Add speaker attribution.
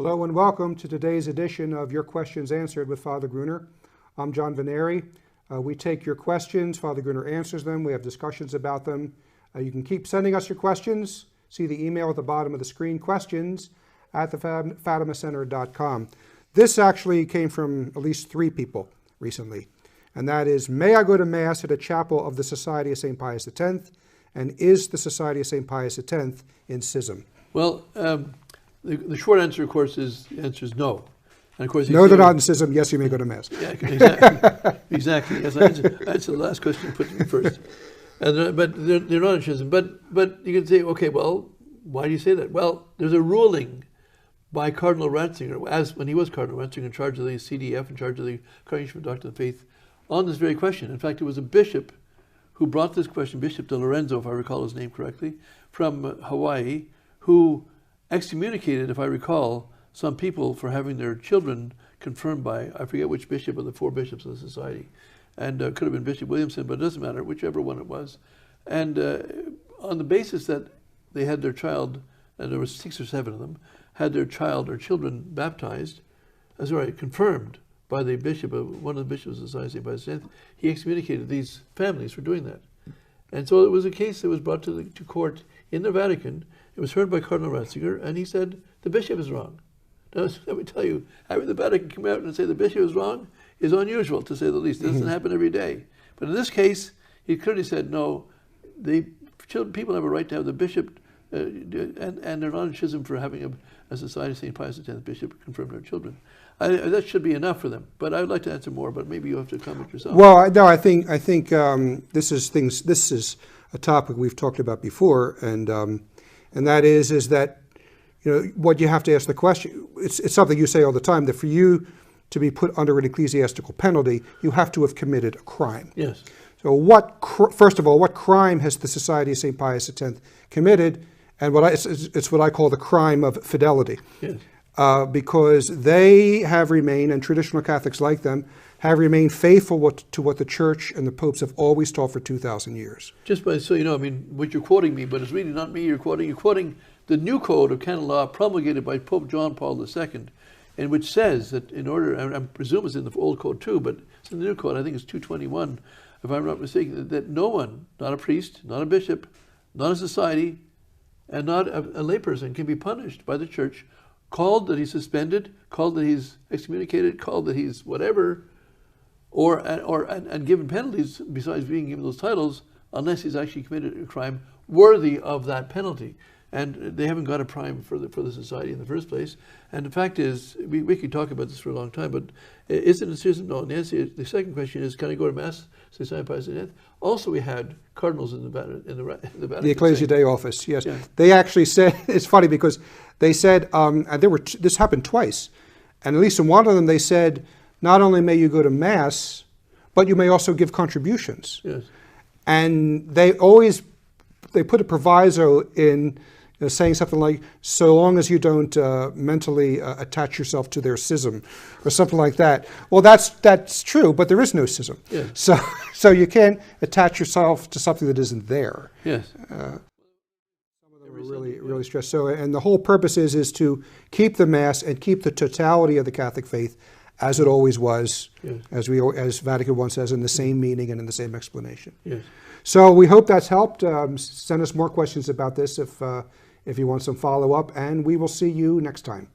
Speaker 1: Hello and welcome to today's edition of Your Questions Answered with Father Gruner. I'm John Veneri. We take your questions. Father Gruner answers them. We have discussions about them. You can keep sending us your questions. See the email at the bottom of the screen, questions@thefatimacenter.com. This actually came from at least 3 people recently. And that is, may I go to Mass at a chapel of the Society of St. Pius X? And is the Society of St. Pius X in schism?
Speaker 2: Well, the short answer, of course, is no. And of course,
Speaker 1: no, they're not in schism. Yes, you may go to Mass.
Speaker 2: Yeah, exactly. Exactly. Yes, I answered the last question you put to me first. But they're not in schism. But you can say, okay, well, why do you say that? Well, there's a ruling by Cardinal Ratzinger, as when he was Cardinal Ratzinger, in charge of the CDF, in charge of the Congregation for the Doctrine of the Faith, on this very question. In fact, it was a bishop who brought this question, Bishop de Lorenzo, if I recall his name correctly, from Hawaii, who excommunicated, if I recall, some people for having their children confirmed by, I forget which bishop of the 4 bishops of the society, and could have been Bishop Williamson, but it doesn't matter, whichever one it was. And on the basis that they had their child, and there were 6 or 7 of them, had their child or children baptized, confirmed by the bishop of one of the bishops of the Society by the he excommunicated these families for doing that. And so it was a case that was brought to court in the Vatican. It was heard by Cardinal Ratzinger, and he said the bishop is wrong. Now, let me tell you, having the Vatican come out and say the bishop is wrong is unusual, to say the least. It doesn't happen every day. But in this case, he clearly said, no, people have a right to have the bishop, and they're not in schism for having a Society of St. Pius X bishop confirm their children. That should be enough for them. But I would like to answer more, but maybe you have to comment yourself.
Speaker 1: Well, no, I think this is a topic we've talked about before, and that is that, you know, what you have to ask the question. It's something you say all the time, that for you to be put under an ecclesiastical penalty, you have to have committed a crime.
Speaker 2: Yes.
Speaker 1: So first of all, what crime has the Society of St. Pius X committed? And it's what I call the crime of fidelity.
Speaker 2: Yes.
Speaker 1: Because they have remained, and traditional Catholics like them, have remained faithful to what the Church and the popes have always taught for 2,000 years.
Speaker 2: Just so you know, I mean, what you're quoting me, but it's really not me you're quoting the new code of canon law promulgated by Pope John Paul II, in which says that in order, I presume it's in the old code too, but it's in the new code, I think it's 221, if I'm not mistaken, that no one, not a priest, not a bishop, not a society, and not a layperson can be punished by the Church, called that he's suspended, called that he's excommunicated, called that he's whatever, and given penalties besides being given those titles, unless he's actually committed a crime worthy of that penalty. And they haven't got a prime for the society in the first place. And the fact is, we could talk about this for a long time, but is it a schism? No. And the second question is, can I go to Mass, St. Pius X? Also, we had cardinals in the Vatican.
Speaker 1: The Ecclesia Dei office, yes.
Speaker 2: Yeah.
Speaker 1: They actually said, it's funny because they said, and this happened twice, and at least in one of them they said, not only may you go to Mass, but you may also give contributions.
Speaker 2: Yes.
Speaker 1: And they put a proviso in, saying something like, so long as you don't mentally attach yourself to their schism, or something like that. Well, that's true, but there is no schism.
Speaker 2: Yes.
Speaker 1: So you can't attach yourself to something that isn't there.
Speaker 2: Yes.
Speaker 1: Some of them are really stressed. So, and the whole purpose is to keep the Mass and keep the totality of the Catholic faith as it always was,
Speaker 2: yes,
Speaker 1: as Vatican I says, in the same meaning and in the same explanation.
Speaker 2: Yes.
Speaker 1: So we hope that's helped. Send us more questions about this if you want some follow-up, and we will see you next time.